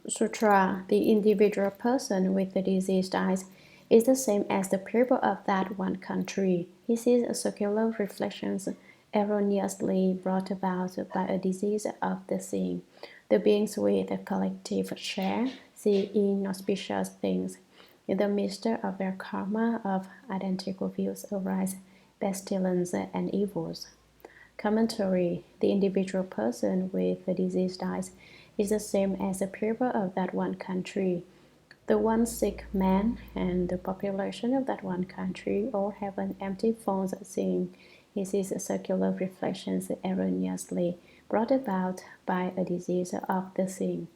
Sutra, the individual person with the diseased eyes, is the same as the people of that one country. He sees circular reflections erroneously brought about by a disease of the seeing. The beings with a collective share see inauspicious things. In the midst of their karma of identical views arise pestilence and evils. Commentary: the individual person with the diseased eyes is the same as the people of that one country. The one sick man and the population of that one country all have an empty false seeing. He sees circular reflections erroneously brought about by a disease of the seeing.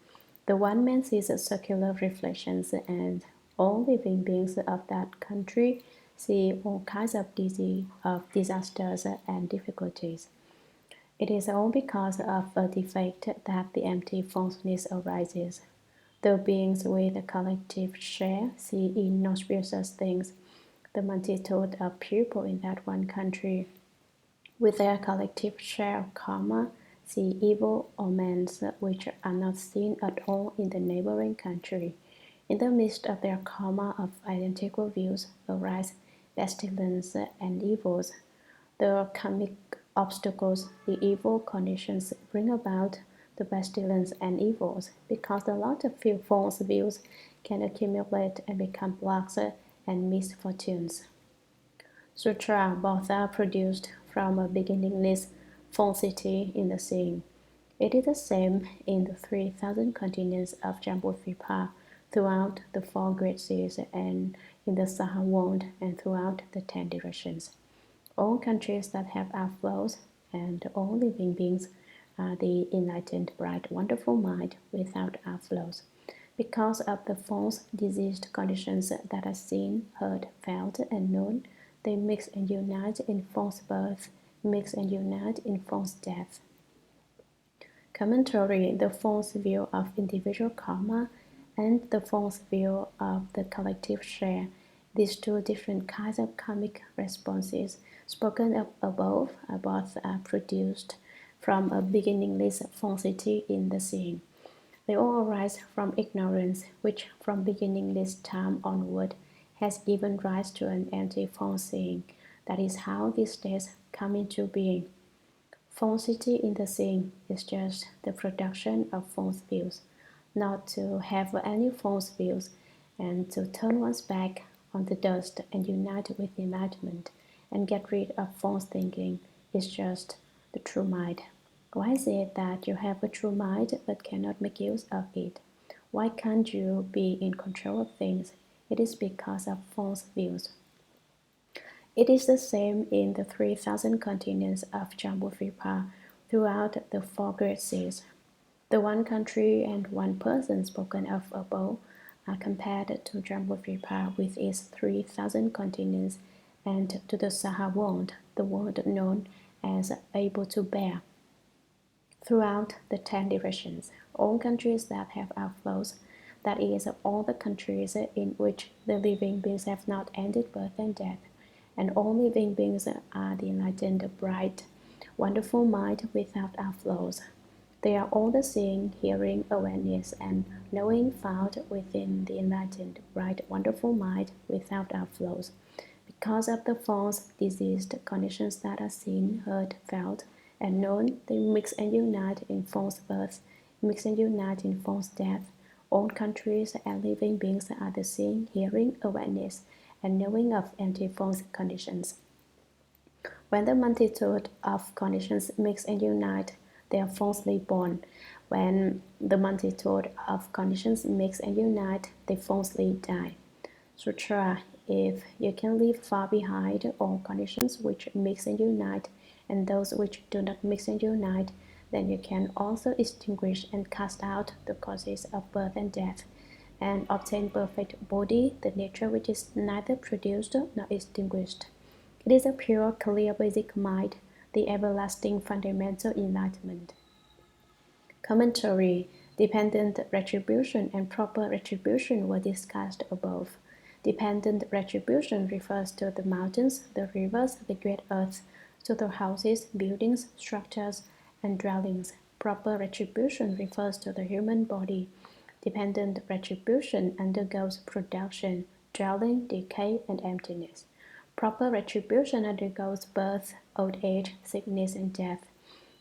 The one man sees circular reflections, and all living beings of that country see all kinds of disasters and difficulties. It is all because of a defect that the empty falseness arises. The beings with a collective share see inauspicious things. The multitude of people in that one country, with their collective share of karma, see evil omens which are not seen at all in the neighboring country. In the midst of their karma of identical views arise pestilence and evils. The karmic obstacles, the evil conditions bring about the pestilence and evils, because a lot of false views can accumulate and become blocks and misfortunes. Sutra, both are produced from a beginningless falsity in the seeing. It is the same in the 3,000 continents of Jambudvipa, throughout the four great seas, and in the Saha world, and throughout the 10 directions. All countries that have outflows and all living beings are the enlightened, bright, wonderful mind without outflows. Because of the false, diseased conditions that are seen, heard, felt, and known, they mix and unite in false birth, mix and unite in false death. Commentary: the false view of individual karma and the false view of the collective share. These two different kinds of karmic responses spoken of above both are produced from a beginningless falsity in the seeing. They all arise from ignorance, which from beginningless time onward has given rise to an empty false seeing. That is how these states come into being. Falsity in the seeing is just the production of false views. Not to have any false views and to turn one's back on the dust and unite with enlightenment and get rid of false thinking is just the true mind. Why is it that you have a true mind but cannot make use of it? Why can't you be in control of things? It is because of false views. It is the same in the 3,000 continents of Jambudvipa throughout the four great seas. The one country and one person spoken of above are compared to Jambudvipa with its 3,000 continents and to the Saha world, the world known as able to bear. Throughout the 10 directions, all countries that have outflows, that is, all the countries in which the living beings have not ended birth and death, and all living beings are the enlightened, bright, wonderful mind without outflows. They are all the seeing, hearing, awareness, and knowing found within the enlightened, bright, wonderful mind without outflows. Because of the false, diseased conditions that are seen, heard, felt, and known, they mix and unite in false birth, mix and unite in false death. All countries and living beings are the seeing, hearing, awareness, and knowing of empty false conditions. When the multitude of conditions mix and unite, they are falsely born. When the multitude of conditions mix and unite, they falsely die. Sutra: if you can leave far behind all conditions which mix and unite, and those which do not mix and unite, then you can also extinguish and cast out the causes of birth and death, and obtain perfect Bodhi, the nature which is neither produced nor extinguished. It is a pure, clear, basic mind, the everlasting fundamental enlightenment. Commentary: dependent retribution and proper retribution were discussed above. Dependent retribution refers to the mountains, the rivers, the great earth, to the houses, buildings, structures, and dwellings. Proper retribution refers to the human body. Dependent retribution undergoes production, dwelling, decay, and emptiness. Proper retribution undergoes birth, old age, sickness, and death.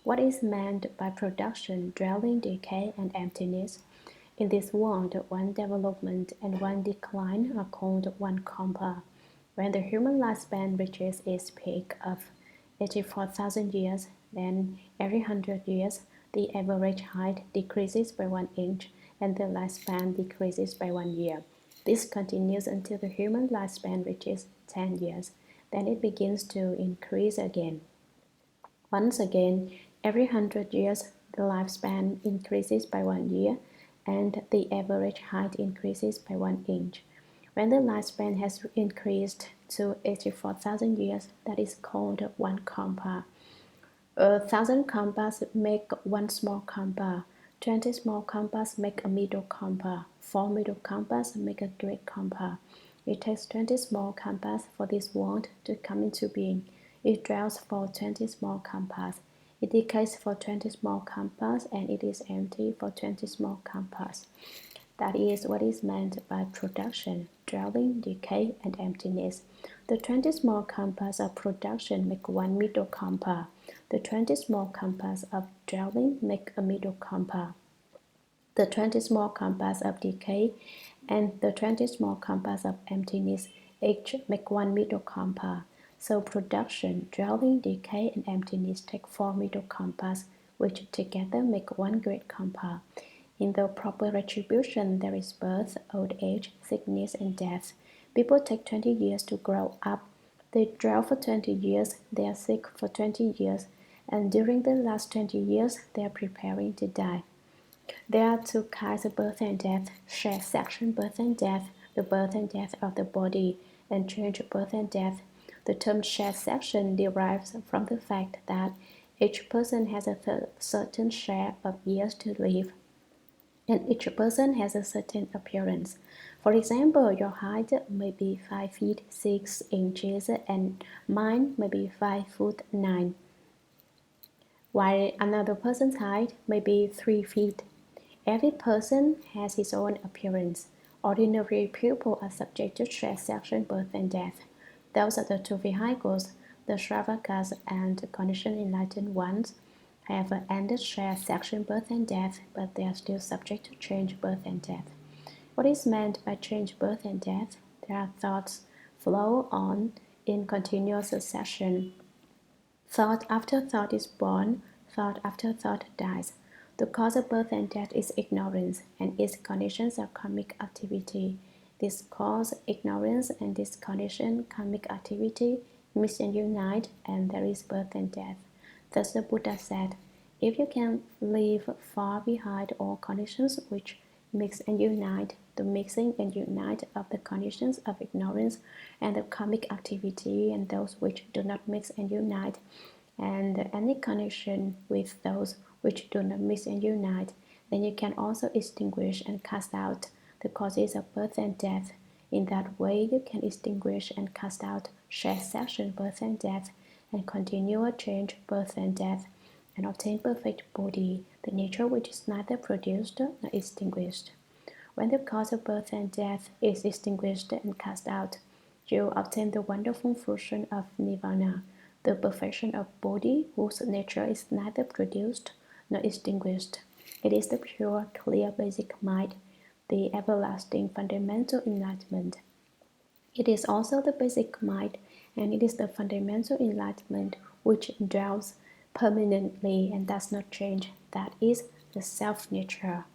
What is meant by production, dwelling, decay, and emptiness? In this world, one development and one decline are called one kampa. When the human lifespan reaches its peak of 84,000 years, then every 100 years, the average height decreases by 1 inch and the lifespan decreases by 1 year. This continues until the human lifespan reaches 10 years. Then it begins to increase again. Once again, every 100 years, the lifespan increases by 1 year and the average height increases by 1 inch. When the lifespan has increased to 84,000 years, that is called one kampa. 1,000 kampas make one small kampa. 20 small kampas make a middle kampa. 4 middle kampas make a great kampa. It takes 20 small kampas for this world to come into being. It dwells for 20 small kampas. It decays for 20 small kampas, and it is empty for 20 small kampas. That is what is meant by production, dwelling, decay, and emptiness. The 20 small kampas of production make one middle kampa. The 20 small kampas of dwelling make a middle kampa. The 20 small kampas of decay and the 20 small kampas of emptiness each make one middle kampa. So production, dwelling, decay, and emptiness take 4 middle kampas, which together make one great kampa. In the proper retribution, there is birth, old age, sickness, and death. People take 20 years to grow up. They dwell for 20 years, they are sick for 20 years, and during the last 20 years, they are preparing to die. There are two kinds of birth and death: shared section birth and death, the birth and death of the body, and change birth and death. The term shared section derives from the fact that each person has a certain share of years to live, and each person has a certain appearance. For example, your height may be 5 feet 6 inches and mine may be 5 foot 9, while another person's height may be 3 feet. Every person has his own appearance. Ordinary people are subject to shared section birth and death. Those are the two vehicles. The Shravakas and conditioned enlightened ones have ended shared section birth and death, but they are still subject to change birth and death. What is meant by change birth and death? Their thoughts flow on in continuous succession. Thought after thought is born, thought after thought dies. The cause of birth and death is ignorance, and its conditions are karmic activity. This cause, ignorance, and this condition, karmic activity, mix and unite, and there is birth and death. Thus the Buddha said, if you can leave far behind all conditions which mix and unite, the mixing and unite of the conditions of ignorance and the karmic activity and those which do not mix and unite, and any connection with those which do not mix and unite, then you can also extinguish and cast out the causes of birth and death. In that way, you can extinguish and cast out shared section birth and death, and continual change birth and death, and obtain perfect Bodhi, the nature which is neither produced nor extinguished. When the cause of birth and death is extinguished and cast out, you obtain the wonderful fruition of Nirvana, the perfection of Bodhi, whose nature is neither produced nor extinguished. It is the pure, clear, basic mind, the everlasting fundamental enlightenment. It is also the basic mind, and it is the fundamental enlightenment which dwells permanently and does not change. That is the self-nature.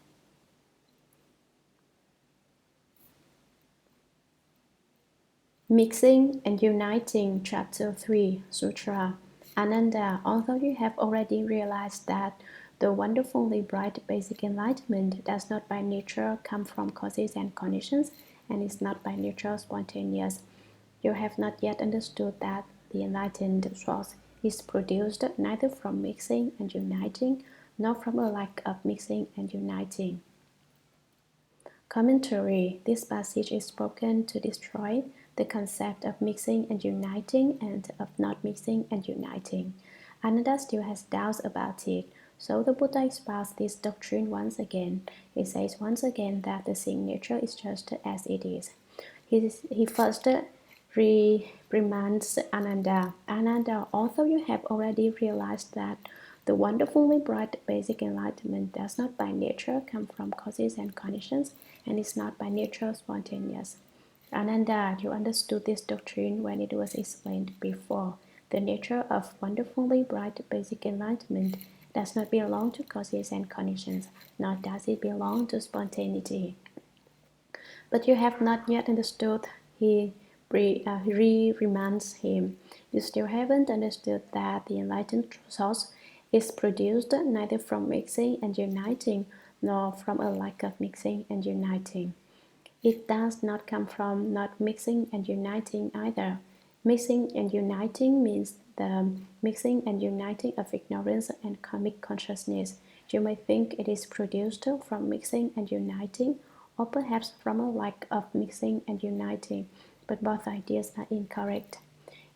Mixing and Uniting, Chapter 3, Sutra. Ananda, although you have already realized that the wonderfully bright basic enlightenment does not by nature come from causes and conditions, and is not by nature spontaneous, you have not yet understood that the enlightened source is produced neither from mixing and uniting, nor from a lack of mixing and uniting. Commentary. This passage is spoken to destroy the concept of mixing and uniting and of not mixing and uniting. Ananda still has doubts about it, So the Buddha espoused this doctrine once again. He says once again that the seeing nature is just as it is. He first reprimands Ananda. Ananda, although you have already realized that the wonderfully bright basic enlightenment does not by nature come from causes and conditions, and is not by nature spontaneous. Ananda, you understood this doctrine when it was explained before. The nature of wonderfully bright basic enlightenment does not belong to causes and conditions, nor does it belong to spontaneity. But you have not yet understood, he reminds him. You still haven't understood that the enlightened source is produced neither from mixing and uniting, nor from a lack of mixing and uniting. It does not come from not mixing and uniting either. Mixing and uniting means the mixing and uniting of ignorance and karmic consciousness. You may think it is produced from mixing and uniting, or perhaps from a lack of mixing and uniting, but both ideas are incorrect.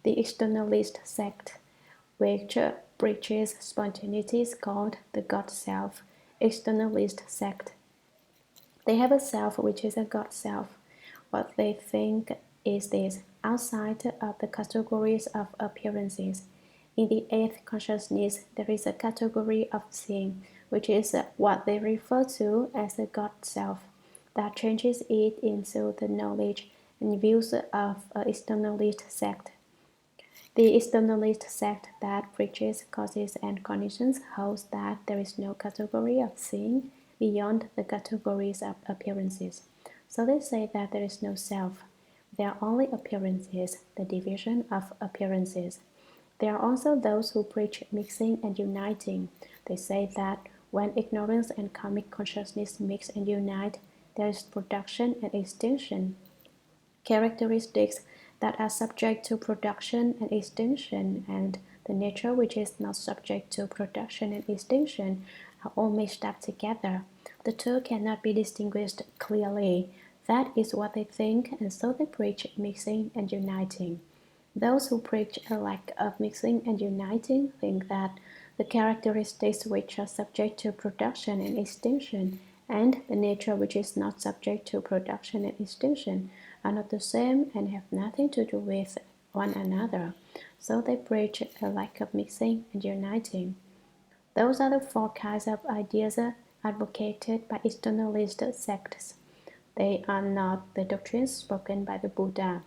The externalist sect, which preaches spontaneity, is called the God Self. Externalist sect, they have a self which is a God self. What they think is this, outside of the categories of appearances. In the eighth consciousness, there is a category of seeing, which is what they refer to as the God self, that changes it into the knowledge and views of an externalist sect. The externalist sect that preaches causes and conditions holds that there is no category of seeing beyond the categories of appearances. So they say that there is no self. There are only appearances, the division of appearances. There are also those who preach mixing and uniting. They say that when ignorance and karmic consciousness mix and unite, there is production and extinction. Characteristics that are subject to production and extinction, and the nature which is not subject to production and extinction, are all mixed up together. The two cannot be distinguished clearly. That is what they think, and so they preach mixing and uniting. Those who preach a lack of mixing and uniting think that the characteristics which are subject to production and extinction, and the nature which is not subject to production and extinction, are not the same and have nothing to do with one another. So they preach a lack of mixing and uniting. Those are the four kinds of ideas advocated by externalist sects. They are not the doctrines spoken by the Buddha.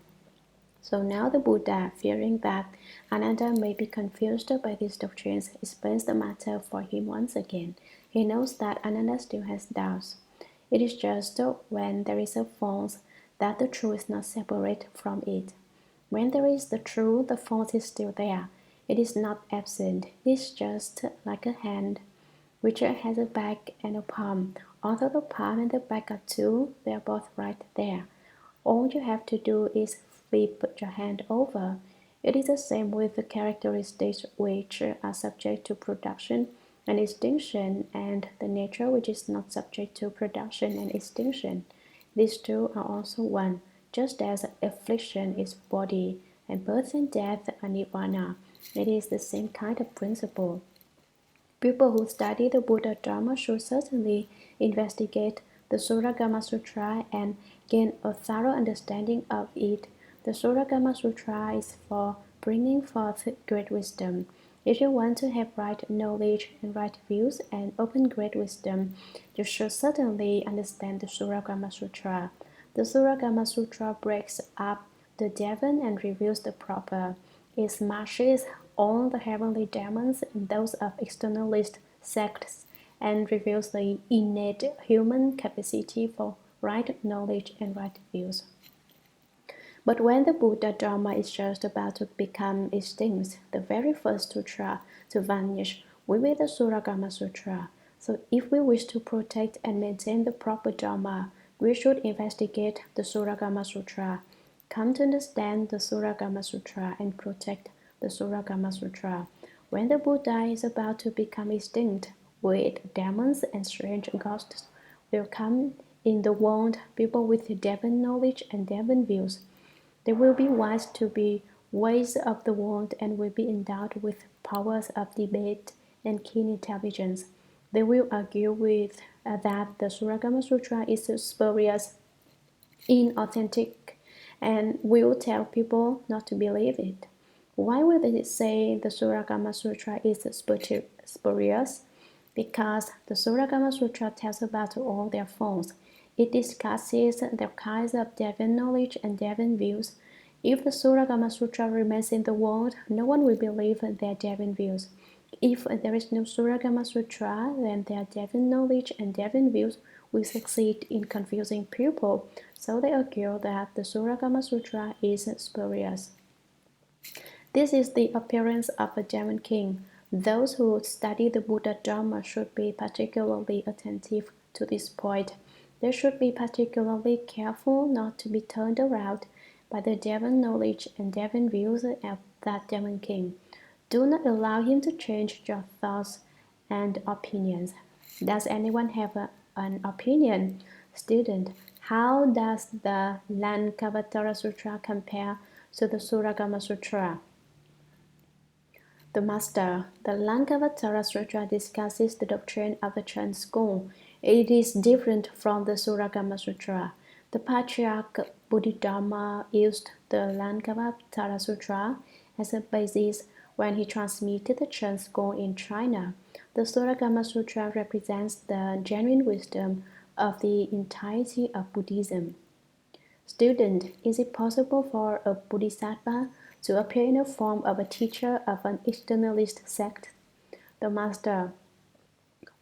So now the Buddha, fearing that Ananda may be confused by these doctrines, explains the matter for him once again. He knows that Ananda still has doubts. It is just when there is a false that the true is not separate from it. When there is the true, the false is still there. It is not absent. It is just like a hand, which has a back and a palm. Although the palm and the back are two, they are both right there. All you have to do is flip your hand over. It is the same with the characteristics which are subject to production and extinction, and the nature which is not subject to production and extinction. These two are also one, just as affliction is body and birth and death are nirvana. It is the same kind of principle. People who study the Buddha Dharma should certainly investigate the Shurangama Sutra and gain a thorough understanding of it. The Shurangama Sutra is for bringing forth great wisdom. If you want to have right knowledge and right views and open great wisdom, you should certainly understand the Shurangama Sutra. The Shurangama Sutra breaks up the Devon and reveals the proper. It smashes all the heavenly demons and those of externalist sects and reveals the innate human capacity for right knowledge and right views. But when the Buddha Dharma is just about to become extinct, the very first sutra to vanish will be the Shurangama Sutra. So if we wish to protect and maintain the proper Dharma, we should investigate the Shurangama Sutra, come to understand the Shurangama Sutra, and protect the Shurangama Sutra. When the Buddha is about to become extinct, with demons and strange ghosts will come in the world, people with Devon knowledge and Devon views. They will be wise to be ways of the world and will be endowed with powers of debate and keen intelligence. They will argue with that the Shurangama Sutra is spurious, inauthentic, and will tell people not to believe it. Why will they say the Shurangama Sutra is spurious? Because the Shurangama Sutra tells about all their forms. It discusses the kinds of Devon knowledge and Devon views. If the Shurangama Sutra remains in the world, no one will believe their Devon views. If there is no Shurangama Sutra, then their Devon knowledge and Devon views will succeed in confusing people, so they argue that the Shurangama Sutra is spurious. This is the appearance of a Devon king. Those who study the Buddha Dharma should be particularly attentive to this point. They should be particularly careful not to be turned around by the Devon knowledge and Devon views of that Devon king. Do not allow him to change your thoughts and opinions. Does anyone have an opinion? Student, how does the Lankavatara Sutra compare to the Shurangama Sutra? The Master, the Lankavatara Sutra discusses the doctrine of the Chan school. It is different from the Shurangama Sutra. The Patriarch Bodhidharma used the Lankavatara Sutra as a basis when he transmitted the Chan school in China. The Shurangama Sutra represents the genuine wisdom of the entirety of Buddhism. Student, is it possible for a Bodhisattva to appear in the form of a teacher of an externalist sect? The Master,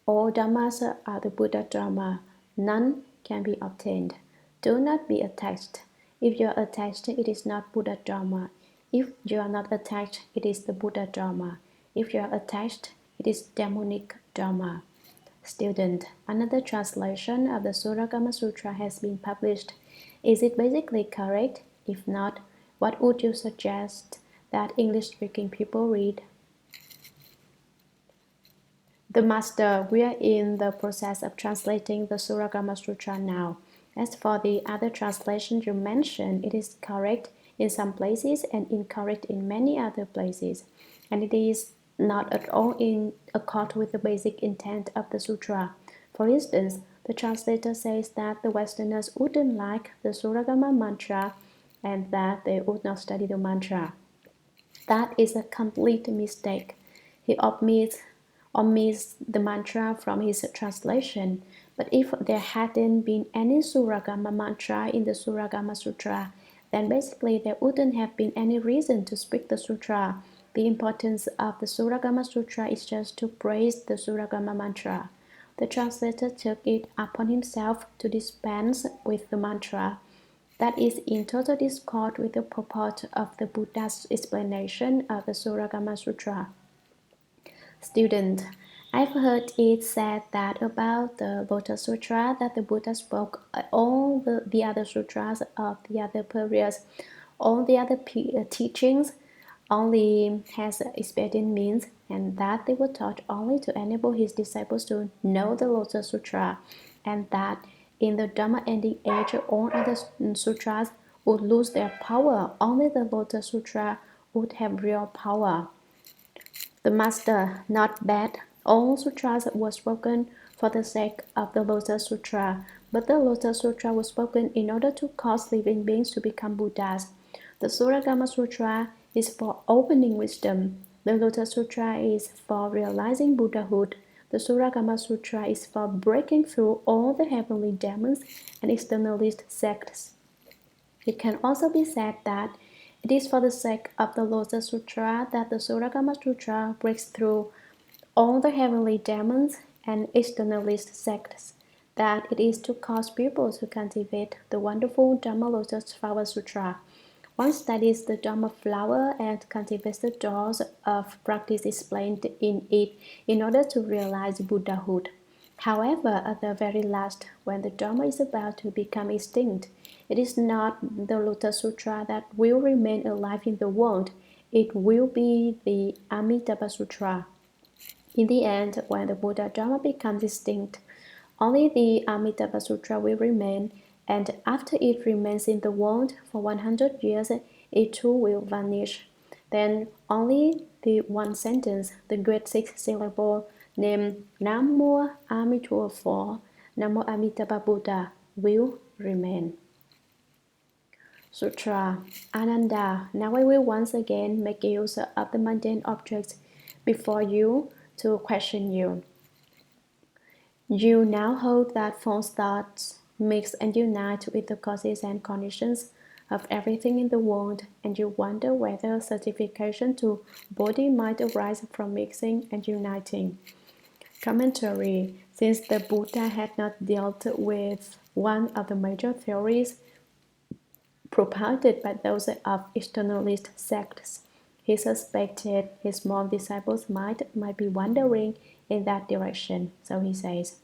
all dharmas are the Buddha Dharma. None can be obtained. Do not be attached. If you are attached, it is not Buddha Dharma. If you are not attached, it is the Buddha Dharma. If you are attached, it is demonic Dharma. Student, another translation of the Shurangama Sutra has been published. Is it basically correct? If not, what would you suggest that English-speaking people read? The Master, we are in the process of translating the Shurangama Sutra now. As for the other translation you mentioned, it is correct in some places and incorrect in many other places, and it is not at all in accord with the basic intent of the sutra. For instance, the translator says that the Westerners wouldn't like the Shurangama mantra and that they would not study the mantra. That is a complete mistake. He omits the mantra from his translation. But if there hadn't been any Shurangama mantra in the Shurangama Sutra, then basically there wouldn't have been any reason to speak the sutra. The importance of the Shurangama Sutra is just to praise the Shurangama mantra. The translator took it upon himself to dispense with the mantra. That is in total discord with the purport of the Buddha's explanation of the Shurangama Sutra. Student, I've heard it said that about the Lotus Sutra that the Buddha spoke all the other sutras of the other periods, all the other teachings only has expedient means, and that they were taught only to enable his disciples to know the Lotus Sutra, and that in the Dharma Ending Age all other sutras would lose their power, only the Lotus Sutra would have real power. The Master, not bad. All sutras were spoken for the sake of the Lotus Sutra, but the Lotus Sutra was spoken in order to cause living beings to become Buddhas. The Shurangama Sutra is for opening wisdom. The Lotus Sutra is for realizing Buddhahood. The Shurangama Sutra is for breaking through all the heavenly demons and externalist sects. It can also be said that it is for the sake of the Lotus Sutra that the Shurangama Sutra breaks through all the heavenly demons and externalist sects, that it is to cause people to cultivate the wonderful Dharma Lotus Flower Sutra. One studies the Dharma flower and cultivates the doors of practice explained in it in order to realize Buddhahood. However, at the very last, when the Dharma is about to become extinct, it is not the Lotus Sutra that will remain alive in the world. It will be the Amitabha Sutra. In the end, when the Buddha Dharma becomes extinct, only the Amitabha Sutra will remain, and after it remains in the world for 100 years, it too will vanish. Then only the one sentence, the great six syllable name Nam Mô A Di Đà Phật, Nam Mô Amitabha Buddha will remain. Sutra. Ananda, now I will once again make use of the mundane objects before you to question you. You now hold that false thoughts mix and unite with the causes and conditions of everything in the world, and you wonder whether certification to body might arise from mixing and uniting. Commentary. Since the Buddha had not dealt with one of the major theories propounded by those of externalist sects, he suspected his small disciples might be wandering in that direction. So he says,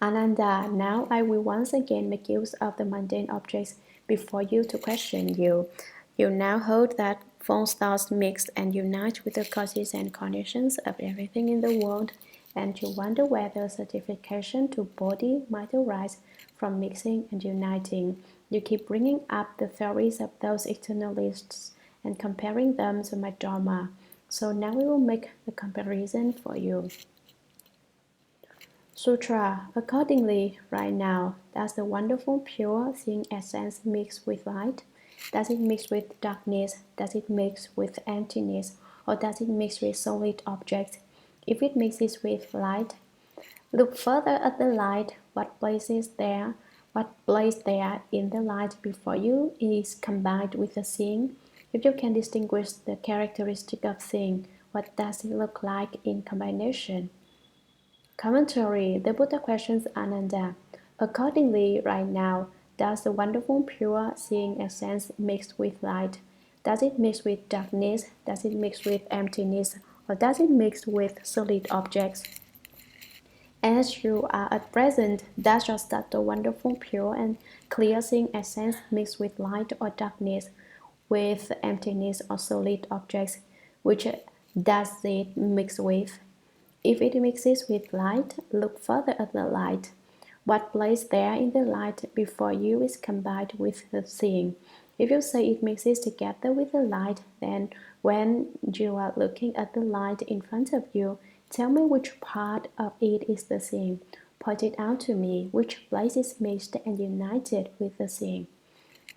Ananda, now I will once again make use of the mundane objects before you to question you. You now hold that false thoughts mix and unite with the causes and conditions of everything in the world, and you wonder whether certification to body might arise from mixing and uniting. You keep bringing up the theories of those externalists and comparing them to my Dharma. So now we will make the comparison for you. Sutra. Accordingly, right now, does the wonderful pure seeing essence mix with light? Does it mix with darkness? Does it mix with emptiness? Or does it mix with solid objects? If it mixes with light, look further at the light. What place there in the light before you is combined with the seeing? If you can distinguish the characteristic of seeing, what does it look like in combination? Commentary. The Buddha questions Ananda. Accordingly, right now, does the wonderful pure seeing essence mix with light? Does it mix with darkness? Does it mix with emptiness? Or does it mix with solid objects? As you are at present, does your subtle, wonderful, pure, and clear seeing essence mix with light or darkness, with emptiness or solid objects? Which does it mix with? If it mixes with light, look further at the light. What place there in the light before you is combined with the seeing? If you say it mixes together with the light, then when you are looking at the light in front of you, tell me which part of it is the seeing. Point it out to me, which place is mixed and united with the seeing.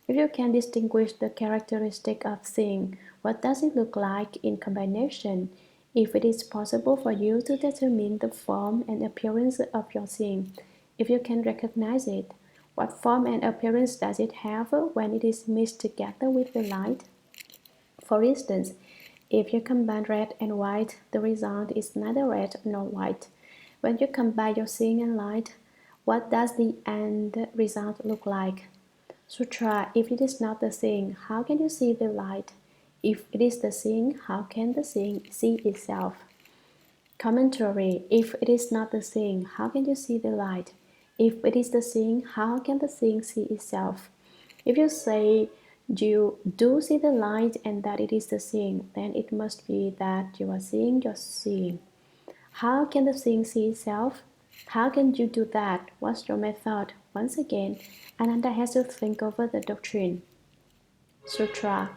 If you can distinguish the characteristic of seeing, what does it look like in combination? If it is possible for you to determine the form and appearance of your seeing, if you can recognize it, what form and appearance does it have when it is mixed together with the light? For instance, if you combine red and white, the result is neither red nor white. When you combine your seeing and light, what does the end result look like? Sutra. If it is not the seeing, how can you see the light? If it is the seeing, how can the seeing see itself? Commentary. If it is not the seeing, how can you see the light? If it is the seeing, how can the seeing see itself? If you say you do see the light and that it is the seeing, then it must be that you are seeing your seeing. How can the seeing see itself? How can you do that? What's your method? Once again, Ananda has to think over the doctrine. Sutra.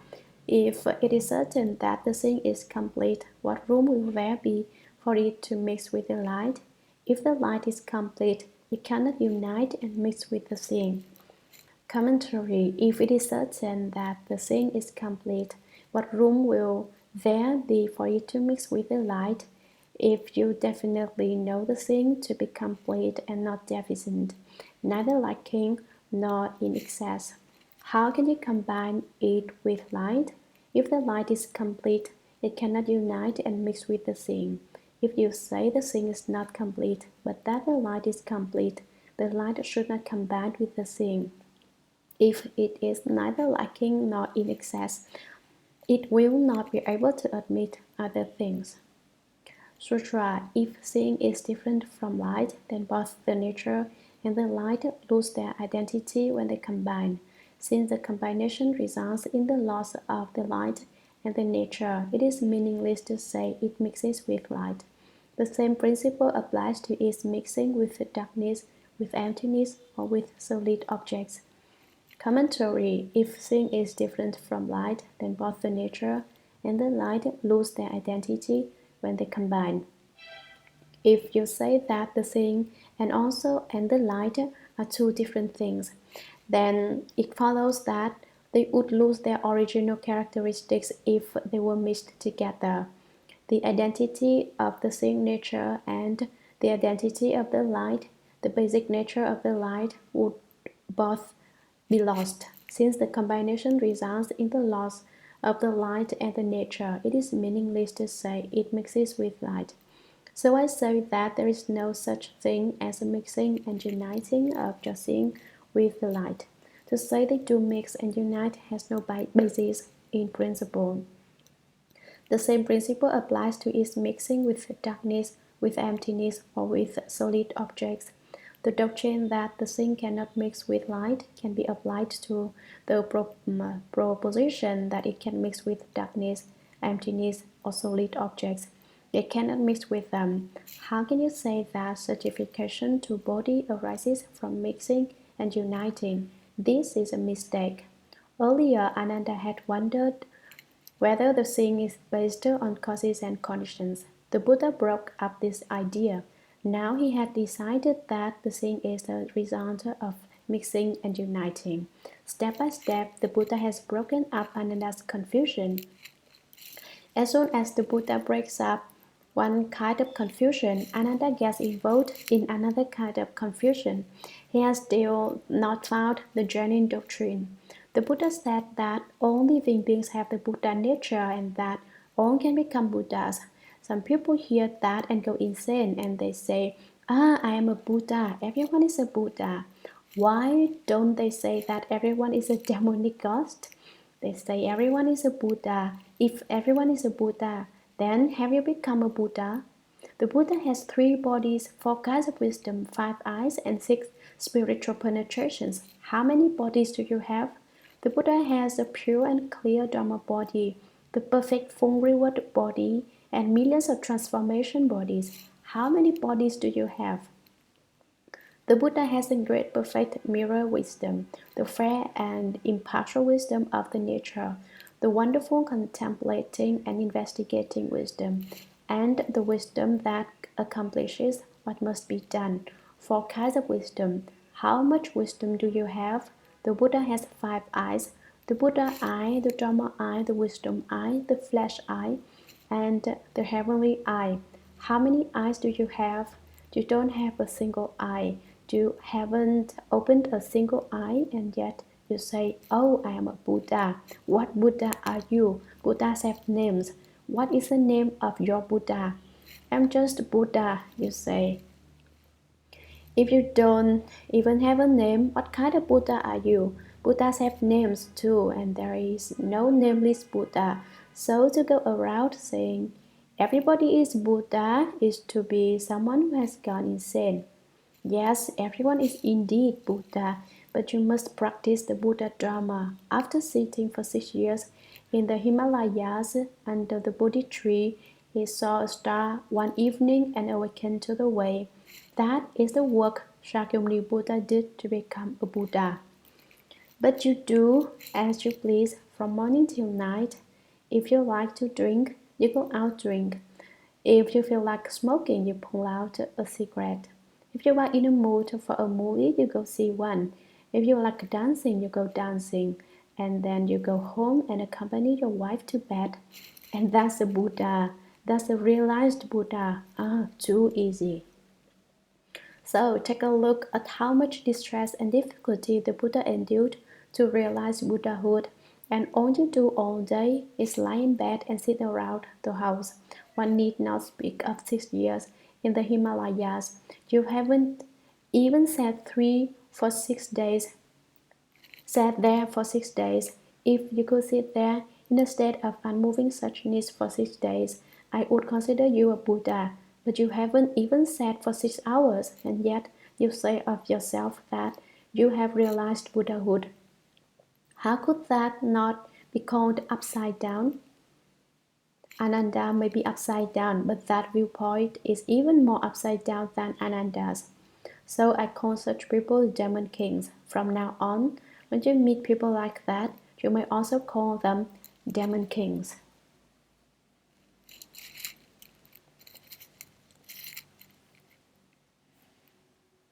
If it is certain that the seeing is complete, what room will there be for it to mix with the light? If the light is complete, it cannot unite and mix with the seeing. Commentary. If it is certain that the seeing is complete, what room will there be for it to mix with the light? If you definitely know the seeing to be complete and not deficient, neither lacking nor in excess, how can you combine it with light? If the light is complete, it cannot unite and mix with the seeing. If you say the seeing is not complete, but that the light is complete, the light should not combine with the seeing. If it is neither lacking nor in excess, it will not be able to admit other things. Sutra. If seeing is different from light, then both the nature and the light lose their identity when they combine. Since the combination results in the loss of the light and the nature, it is meaningless to say it mixes with light. The same principle applies to its mixing with darkness, with emptiness, or with solid objects. Commentary. If seeing is different from light, then both the nature and the light lose their identity when they combine. If you say that the seeing and the light are two different things, then it follows that they would lose their original characteristics if they were mixed together. The identity of the seeing nature and the identity of the light, the basic nature of the light, would both be lost. Since the combination results in the loss of the light and the nature, it is meaningless to say it mixes with light. So I say that there is no such thing as a mixing and uniting of your seeing with the light. To say they do mix and unite has no basis in principle. The same principle applies to its mixing with darkness, with emptiness, or with solid objects. The doctrine that the seeing cannot mix with light can be applied to the proposition that it can mix with darkness, emptiness, or solid objects. It cannot mix with them. How can you say that certification to body arises from mixing and uniting? This is a mistake. Earlier, Ananda had wondered whether the seeing is based on causes and conditions. The Buddha broke up this idea. Now he had decided that the seeing is the result of mixing and uniting. Step by step, the Buddha has broken up Ananda's confusion. As soon as the Buddha breaks up one kind of confusion, Ananda gets involved in another kind of confusion. He has still not found the genuine doctrine. The Buddha said that all living beings have the Buddha nature and that all can become Buddhas. Some people hear that and go insane and they say, I am a Buddha, everyone is a Buddha. Why don't they say that everyone is a demonic ghost? They say everyone is a Buddha. If everyone is a Buddha, then have you become a Buddha? The Buddha has 3 bodies, 4 kinds of wisdom, 5 eyes, and 6 spiritual penetrations. How many bodies do you have? The Buddha has a pure and clear Dharma body, the perfect full reward body, and millions of transformation bodies. How many bodies do you have? The Buddha has a great perfect mirror wisdom, the fair and impartial wisdom of the nature, the wonderful contemplating and investigating wisdom, and the wisdom that accomplishes what must be done. 4 kinds of wisdom. How much wisdom do you have? The Buddha has 5 eyes, the Buddha eye, the Dharma eye, the wisdom eye, the flesh eye, and the heavenly eye. How many eyes do you have? You don't have a single eye. You haven't opened a single eye, and yet you say, oh, I am a Buddha. What Buddha are you? Buddhas have names. What is the name of your Buddha? I'm just Buddha, you say. If you don't even have a name, what kind of Buddha are you? Buddhas have names too, and there is no nameless Buddha. So to go around saying, everybody is Buddha is to be someone who has gone insane. Yes, everyone is indeed Buddha, but you must practice the Buddha Dharma. After sitting for 6 years in the Himalayas under the Bodhi tree, he saw a star one evening and awakened to the way. That is the work Shakyamuni Buddha did to become a Buddha. But you do as you please from morning till night. If you like to drink, you go out drink. If you feel like smoking, you pull out a cigarette. If you are in a mood for a movie, you go see one. If you like dancing, you go dancing. And then you go home and accompany your wife to bed. And that's a Buddha. That's a realized Buddha. Too easy. So take a look at how much distress and difficulty the Buddha endured to realize Buddhahood, and all you do all day is lie in bed and sit around the house. One need not speak of 6 years in the Himalayas. You haven't even sat there for 6 days. If you could sit there in a state of unmoving suchness for 6 days, I would consider you a Buddha. But you haven't even sat for 6 hours, and yet you say of yourself that you have realized Buddhahood. How could that not be called upside down? Ananda may be upside down, but that viewpoint is even more upside down than Ananda's. So I call such people demon kings. From now on, when you meet people like that, you may also call them demon kings.